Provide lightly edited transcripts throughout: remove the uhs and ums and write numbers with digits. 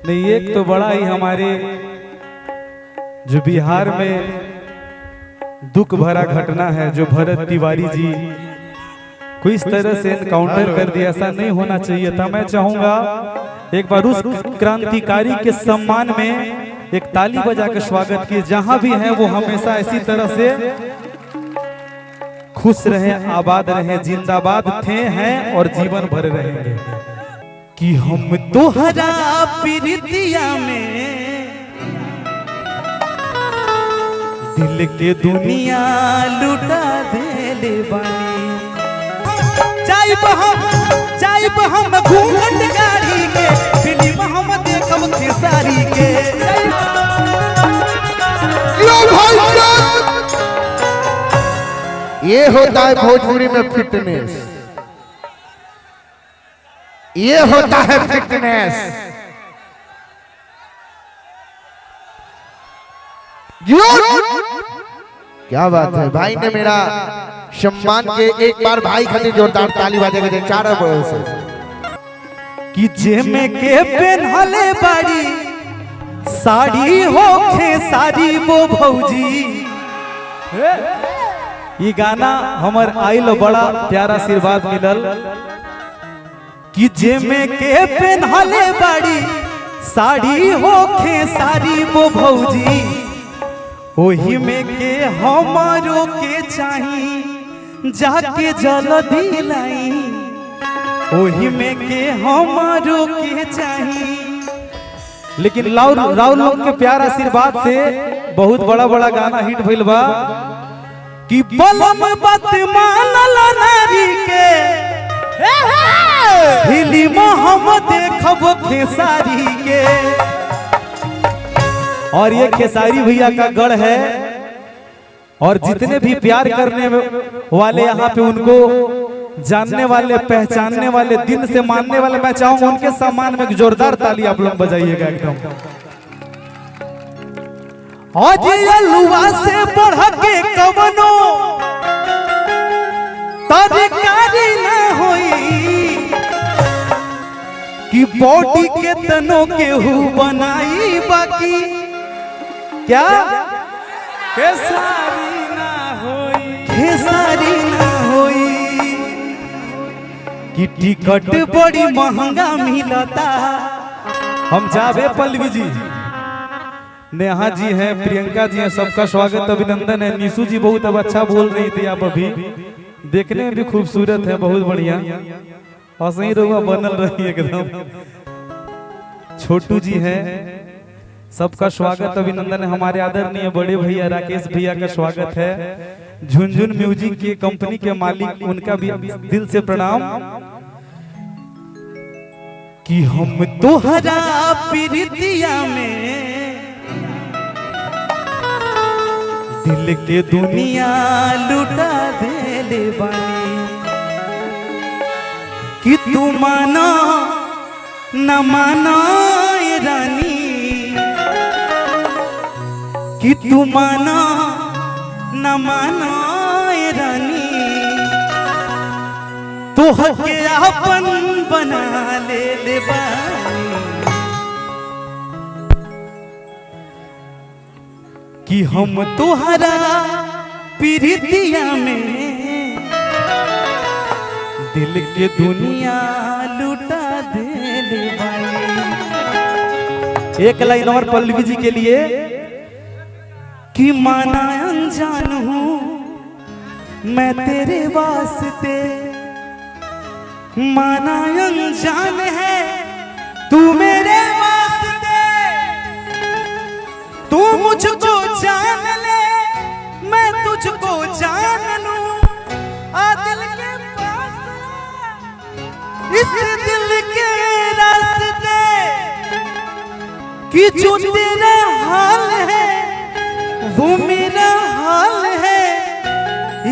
नहीं, एक तो बड़ा ही हमारे जो बिहार में दुख भरा घटना है, जो भरत तिवारी जी को इस तरह से एनकाउंटर कर दिया, ऐसा नहीं होना चाहिए था। मैं चाहूंगा एक बार उस क्रांतिकारी के सम्मान में एक ताली बजा कर स्वागत किए। जहां भी है वो हमेशा इसी तरह से खुश रहे, आबाद रहे, जिंदाबाद थे, हैं और जीवन भर रहेंगे। कि हम तोहरा प्रीतिया में दिल के दुनिया लुटा देले बानी। चाइब हम घूंघट गाड़ी के, फिल्म हम देखब खेसारी के। ये होता है भोजपुरी में फिटनेस, ये होता है फिटनेस। क्या बात है, भाई ने मेरा सम्मान के एक बार भाई खातिर जोरदार ताली बजा के चारों बगल से। कि जेमे के पहनले बाड़ी साड़ी होखे साड़ी वो भौजी। ये गाना हमर आइल बड़ा प्यारा आशीर्वाद मिलल। कि जेमे के पहनले बाड़ी साड़ी होखे साड़ी वो भौजी, ओही में के हमारो के चाही जाके जल्दी लाई। ओही में के हमारो के चाही। लेकिन राउल लोग के प्यार आशीर्वाद से बहुत बड़ा बड़ा गाना हिट भइल बा। कि बलम बात मानल नारी के, फिल्म हम देखब खेसारी के। और ये खेसारी भैया का गढ़ है, और जितने भी प्यार करने वाले यहाँ पे उनको जानने वाले, पहचानने वाले, दिल से मानने वाले, मैं चाहूंगा उनके सम्मान में जोरदार ताली आप लोग बजाइएगा एकदम। लुआ से बढ़ के कवनो तरकारी ना होई। कि बॉडी के तनो के हु बनाई बाकी क्या खेसारी ना होई, खेसारी ना होई। कि टिकट बड़ी महंगा मिलता। हम जावे पल्लवी जी, नेहा जी हैं, प्रियंका जी हैं, सबका स्वागत अभिनंदन है। निशु जी बहुत अब अच्छा बोल रही थी, आप अभी देखने में भी खूबसूरत है, बहुत बढ़िया, और सही रोगा बनल रही एकदम। छोटू जी हैं, सबका स्वागत अभिनंदन है। हमारे आदरणीय बड़े भैया राकेश भैया का स्वागत है। झुनझुन म्यूजिक की कंपनी के मालिक, उनका भी दिल से प्रणाम। कि हम तोहरा प्रीतिया में दिल के दुनिया लुटा देले बानी। कि तू मानो न मानो ये रानी, कि तू मानो न मानो ये रानी, तो हके अपन बना ले बानी। कि हम तोहरा प्रीतिया में दिल के दुनिया लुटा देले बानी। एक लाइन और पल्लवी जी के लिए। कि माना अनजान हूं मैं तेरे वास्ते, माना अनजान है तू मेरे वास्ते। तू मुझको जान ले मैं तुझको जान लूं, आ दिल के पास इस दिल के रास्ते। कि जो तेरा हाल है वो मेरा हाल है,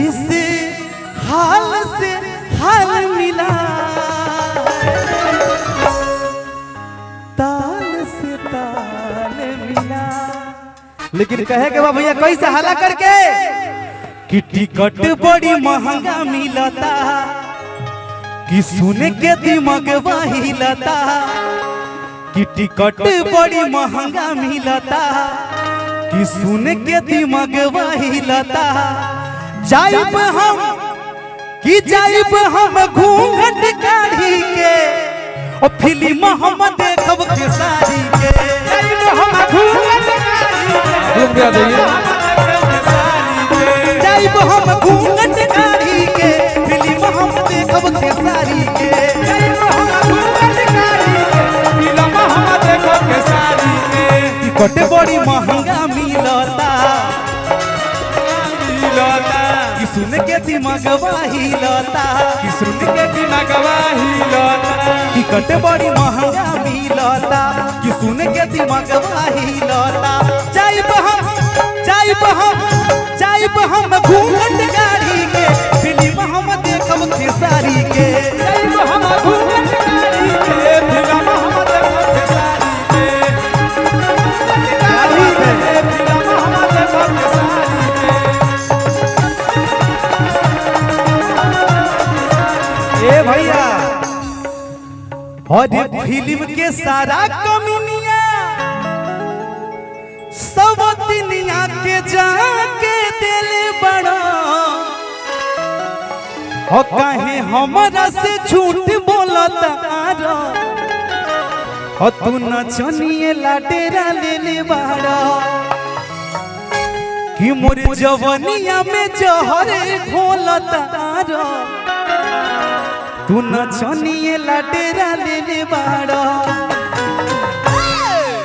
इस हाल से हाल मिला, ताल से ताल मिला। लेकिन कहे के भैया कैसे हाला करके। कि टिकट बड़ी महंगा मिलता, कि सुन के दिमाग हिलता। कि टिकट बड़ी महंगा मिलता कि सुन के दिमाग हिलता। जाइब हम कि जाइब हम घूंघट काढ़ी के और फिल्म हम देखब खेसारी के। जाइब हम घूंघट जाइब हम घूंघट काढ़ी के फिल्म हम देखब खेसारी के। टिकट बड़ी महंगा मिलता कि सुन के दिमाग हिलता कि सुन के दिमाग हिलता। टिकट बड़ी महंगा मिलता कि सुन के दिमाग हिलता। जाइब हम घूंघट गाड़ी के फिल्म हम देखब खेसारी के। जाइब हम घूंघट गाड़ी के फिल्म हम देखब खेसारी के। ए भैया और फिल्म के सारा कमीनिया सब दुनिया के जाके दिल बड़ा हो काहे हमरा से झूठ बोलता हो तू नचनिए लाटेरा ले ले बाड़ा कि मोर जवनिया में जहरे घोलता तू नचनिए लाटेरा ले ले बाड़ा।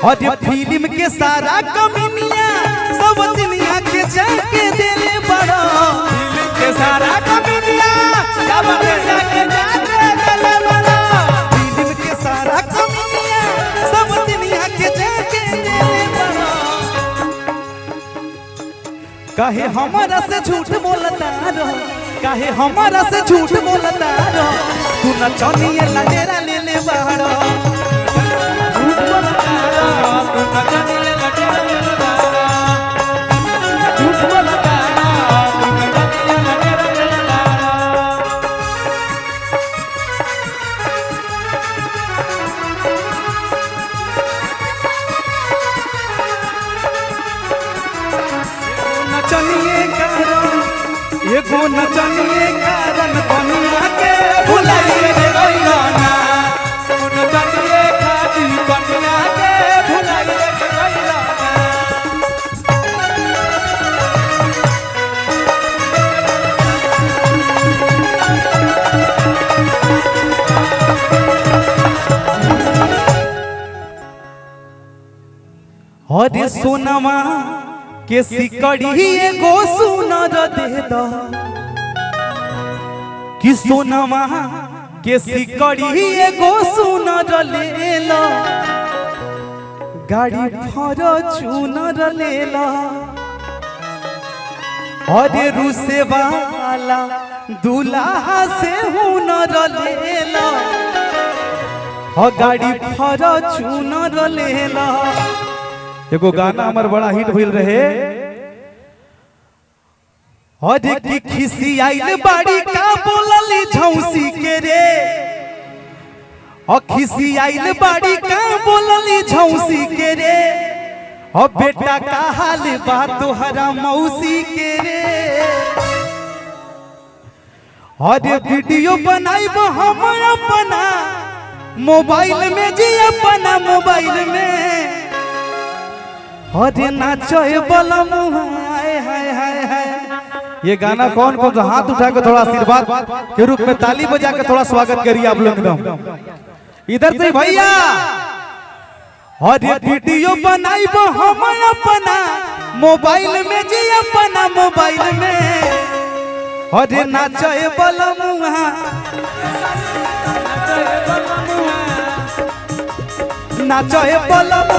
और फिल्म के सारा कमीनिया सब दुनिया के जाके दिले बड़ा। फिल्म के सारा कमीनिया सब दुनिया के जाके दिले बड़ा। फिल्म के सारा कमीनिया सब दुनिया के जाके दिले बड़ा। काहे हमारा से झूठ बोलता रहो काहे हमारा से झूठ बोलता रहो तू नचनिए लाटेरा ले ले बाड़ा। एगो नचनिए कारण बनिया के भुलाइए गइला ना। नचनिए खाती बनिया के भुलाइए गइला ना। अरे सोनमा के सिकड़ी एगो सुनर दे दो कि सोनमा के सिकड़ी एगो सुनर ले लो गाड़ी फॉर्च्यूनर ले लो। अरे रूसे वाला दूल्हा से हुनर ले लो और गाड़ी फॉर्च्यूनर ले लो। एगो गाना हमार बड़ा हिट भइल रहे और की खिसी आइल बाड़ी का बोलली झौसी के रे और खिसी आइल बाड़ी का बोलली झौसी के रे और बेटा का हाल बा तोहरा मौसी के रे। और वीडियो बनाइब हम अपना मोबाइल में जी अपना मोबाइल में। अरे नाचो बलम हाय हाय हाय हाय। ये गाना कौन कौन सा हाथ उठा के थोड़ा आशीर्वाद के रूप में ताली बजा के थोड़ा स्वागत करिए आप लोग एकदम इधर से भैया। और ये वीडियो बनाइब हम अपना मोबाइल में जी अपना मोबाइल में। और नाचो बलम नाचो बलम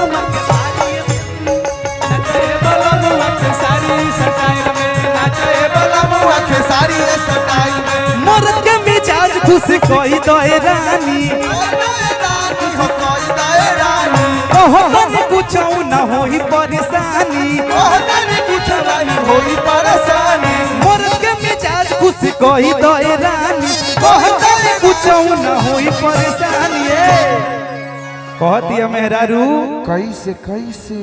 मर्द के मिजाज खुश कोई दे रानी कुछ न होई परेशानी। मर्द के मिजाज खुश कोई दे रानी कुछ न होई परेशानी। कहती है मेहरारू कैसे कैसे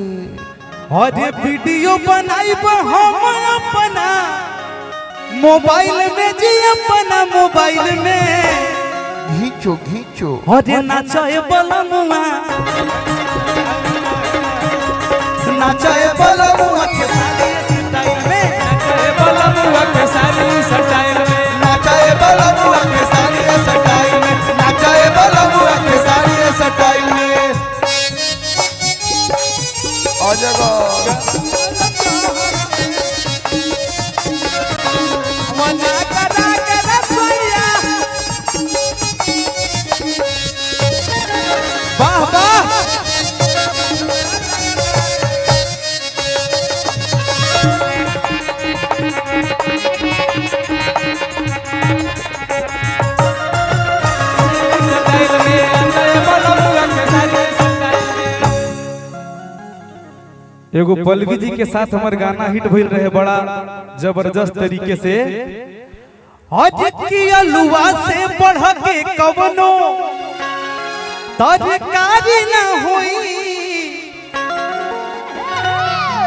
अरे वीडियो बनाइब हम अपना मोबाइल में जी, अपना मोबाइल में घींचो घींचो अरे नाचाए बलमुआ, नाचाए बलमुआ के सारी स्टाइल में, नाचाए बलमुआ के सारी स्टाइल में, नाचाए बलमुआ के सारी स्टाइल में, नाचाए बलमुआ के सारी स्टाइल में। आ जाएगा मना करा के रसोइया, वाह वाह एगो पल्लवी जी के साथ हमार गाना हिट भइल रहे बड़ा जबरदस्त तरीके से। आज की अलुआ से बढ़ के कवनो तरकारी ना होई,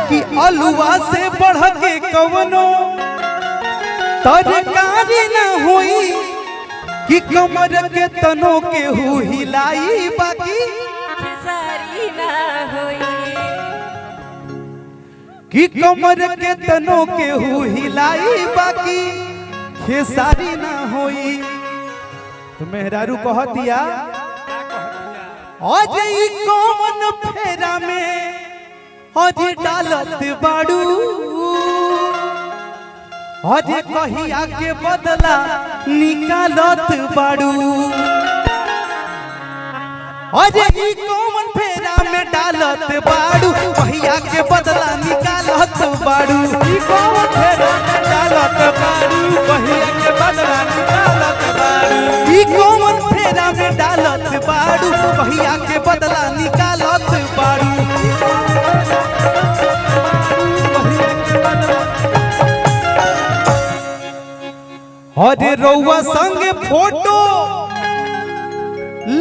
कि अलुआ से बढ़ के कवनो तरकारी ना होई, कि कमर के तनो के हु हिलाई बाकी खेसारी ना होई, कि कमर के तनो के हु हिलाई बाकी खेसारी ना होई। तो मेहरारू कह दिया आज ई कौन फेरा में आज डालत बाड़ू, आज कहिया के बदला निकालत बाड़ू, आज ई कौन फेरा में डालत बाड़ू, कहिया के बदला निकालत बाड़ू, ई कौन फेरा में डालत बाड़ू, कहिया के बदला निकालत बाड़ू, ई कौन फेरा में डालत बाड़ू, कहिया के बदला निकालत बाड़ू। अरे रउआ संगे फोटो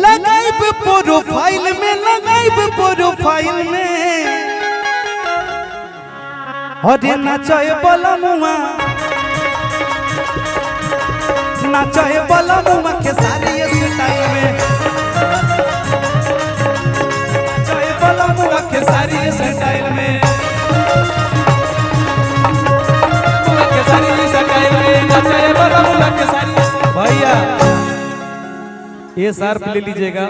लगाइब प्रोफाइल में, लगाइब प्रोफाइल में, अरे नाचाए बलमुआ, नाचाए बलमुआ के सारी स्टाइल में, नाचाए बलमुआ के सारी स्टाइल में, के सारी स्टाइल में, नाचाए बलमुआ के सारी। भैया ये शार्प ले लीजिएगा।